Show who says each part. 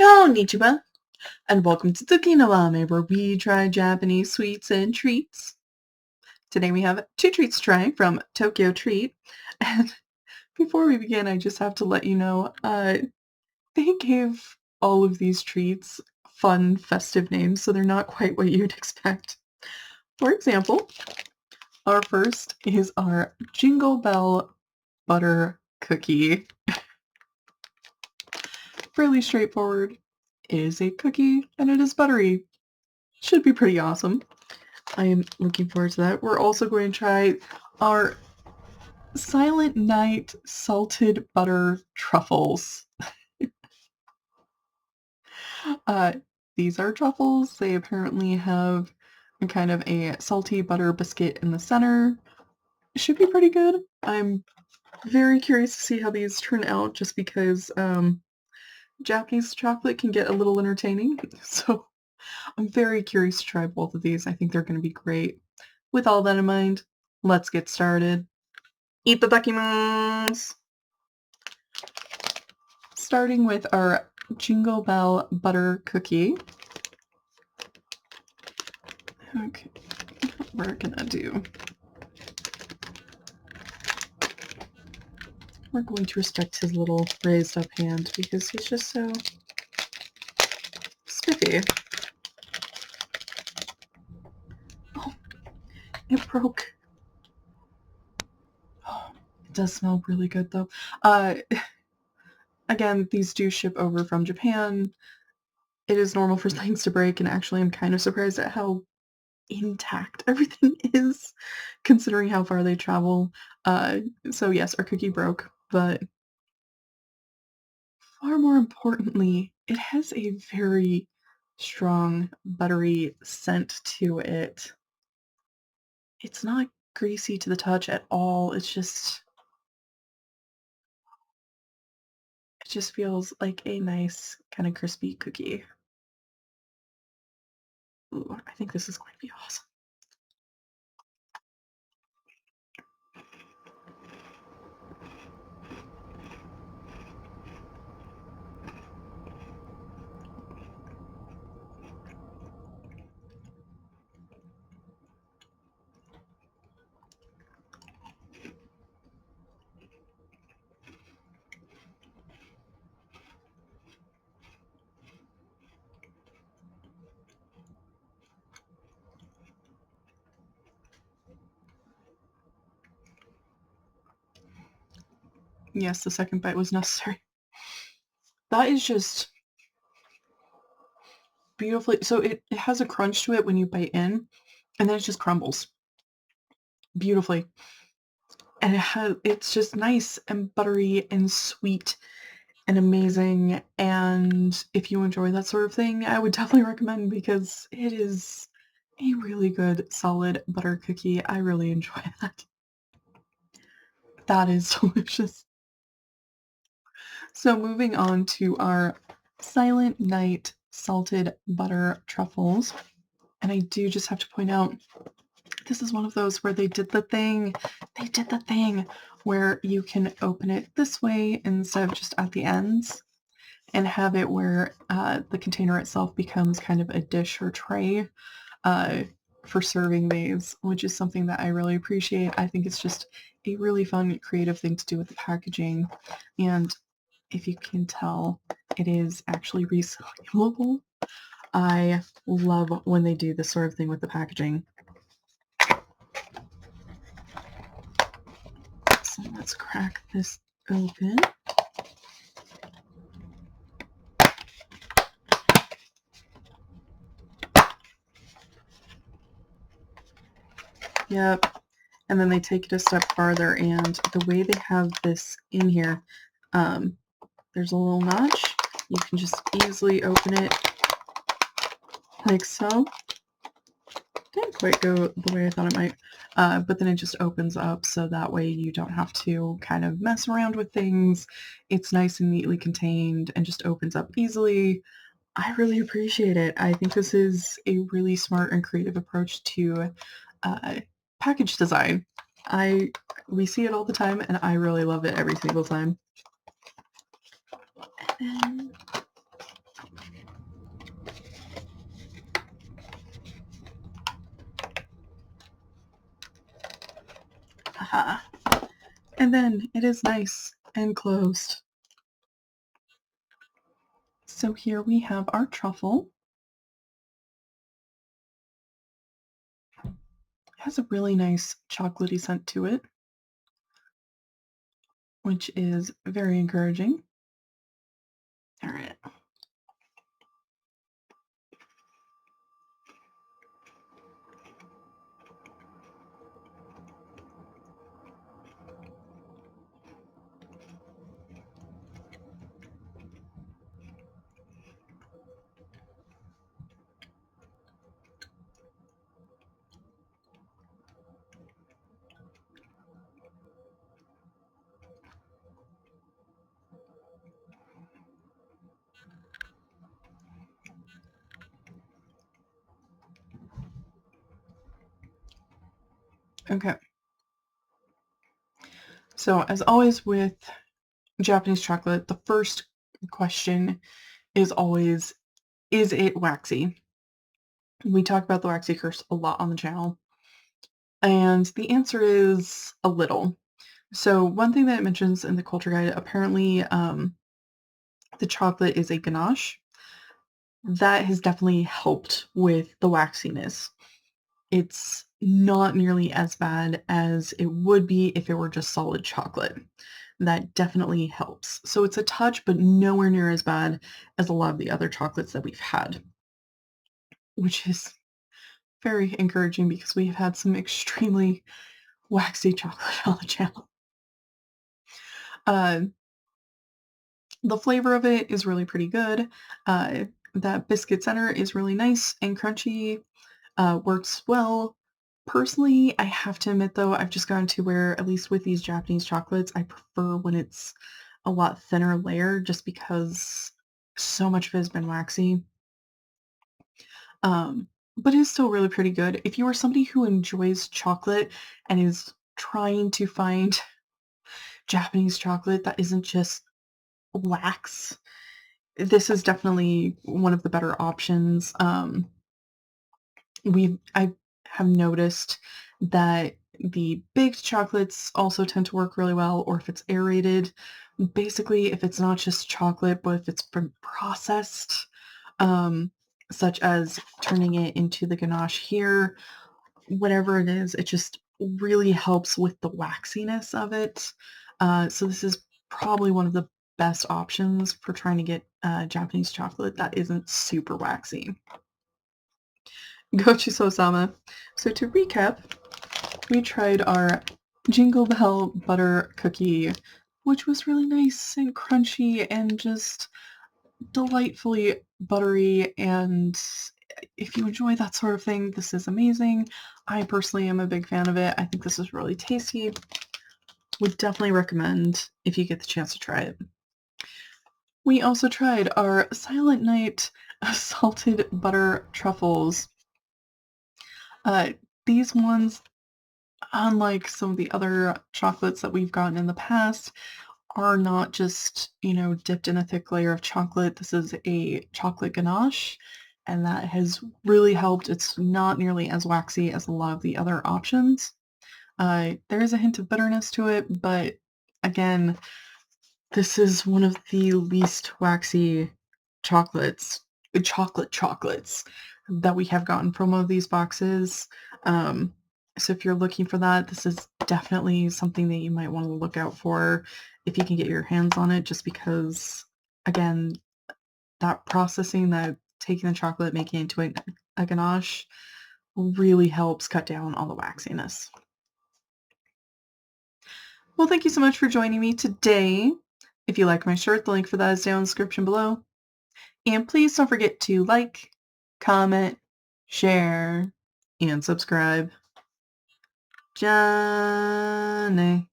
Speaker 1: Konnichiwa, and welcome to Tsuki no Ramen, where we try Japanese sweets and treats. Today we have 2 treats to try from Tokyo Treat, and before we begin, I just have to let you know, they gave all of these treats fun, festive names, so they're not quite what you'd expect. For example, our first is our Jingle Bell Butter Cookie. Fairly straightforward. It is a cookie, and it is buttery. Should be pretty awesome. I am looking forward to that. We're also going to try our Silent Night Salted Butter Truffles. These are truffles. They apparently have a kind of a salty butter biscuit in the center. It should be pretty good. I'm very curious to see how these turn out just because Japanese chocolate can get a little entertaining. So I'm very curious to try both of these. I think they're going to be great. With all that in mind, let's get started. Itadakimasu! Starting with our Jingle Bell Butter Cookie. Okay, we're gonna do... We're going to respect his little raised up hand because he's just so spiffy. Oh, it broke. Oh, it does smell really good though. Again, these do ship over from Japan. It is normal for things to break, and actually I'm kind of surprised at how intact everything is, considering how far they travel. So yes, our cookie broke, but far more importantly, it has a very strong, buttery scent to it. It's not greasy to the touch at all. It just feels like a nice, kind of crispy cookie. Ooh, I think this is going to be awesome. Yes, the second bite was necessary. That is just beautifully... So it has a crunch to it when you bite in, and then it just crumbles beautifully. And it's just nice and buttery and sweet and amazing. And if you enjoy that sort of thing, I would definitely recommend, because it is a really good, solid butter cookie. I really enjoy that. That is delicious. So moving on to our Silent Night Salted Butter Truffles. And I do just have to point out, this is one of those where they did the thing where you can open it this way instead of just at the ends, and have it where the container itself becomes kind of a dish or tray for serving these, which is something that I really appreciate. I think it's just a really fun, creative thing to do with the packaging. And if you can tell, it is actually recyclable. I love when they do this sort of thing with the packaging. So let's crack this open. Yep. And then they take it a step farther, and the way they have this in here, there's a little notch. You can just easily open it like so. Didn't quite go the way I thought it might, but then it just opens up, so that way you don't have to kind of mess around with things. It's nice and neatly contained and just opens up easily. I really appreciate it. I think this is a really smart and creative approach to package design. We see it all the time, and I really love it every single time. And Haha. And then it is nice and closed. So here we have our truffle. It has a really nice chocolatey scent to it, which is very encouraging. All right. Okay. So as always with Japanese chocolate, the first question is always, is it waxy? We talk about the waxy curse a lot on the channel. And the answer is a little. So one thing that it mentions in the culture guide, apparently the chocolate is a ganache. That has definitely helped with the waxiness. It's not nearly as bad as it would be if it were just solid chocolate. That definitely helps. So it's a touch, but nowhere near as bad as a lot of the other chocolates that we've had, which is very encouraging because we have had some extremely waxy chocolate on the channel. Uh, the flavor of it is really pretty good. That biscuit center is really nice and crunchy, works well. Personally, I have to admit though, I've just gotten to where, at least with these Japanese chocolates, I prefer when it's a lot thinner layer just because so much of it has been waxy. Um, but it's still really pretty good. If you are somebody who enjoys chocolate and is trying to find Japanese chocolate that isn't just wax, this is definitely one of the better options. I have noticed that the baked chocolates also tend to work really well, or if it's aerated. Basically, if it's not just chocolate, but if it's been processed, um, such as turning it into the ganache here, whatever it is, it just really helps with the waxiness of it. So this is probably one of the best options for trying to get Japanese chocolate that isn't super waxy. Gochu-so-sama. So to recap, we tried our Jingle Bell butter cookie, which was really nice and crunchy and just delightfully buttery, and if you enjoy that sort of thing, this is amazing. I personally am a big fan of it. I think this is really tasty. Would definitely recommend if you get the chance to try it. We also tried our Silent Night salted butter truffles. Uh, these ones, unlike some of the other chocolates that we've gotten in the past, are not just, dipped in a thick layer of chocolate. This is a chocolate ganache, and that has really helped. It's not nearly as waxy as a lot of the other options. There is a hint of bitterness to it, but again, this is one of the least waxy chocolates, chocolates that we have gotten from one of these boxes. Um, so if you're looking for that, this is definitely something that you might want to look out for if you can get your hands on it, just because, again, that processing, that taking the chocolate, making it into a ganache really helps cut down on the waxiness. Well, thank you so much for joining me today. If you like my shirt, the link for that is down in the description below. And please don't forget to like, comment, share, and subscribe. Johnny.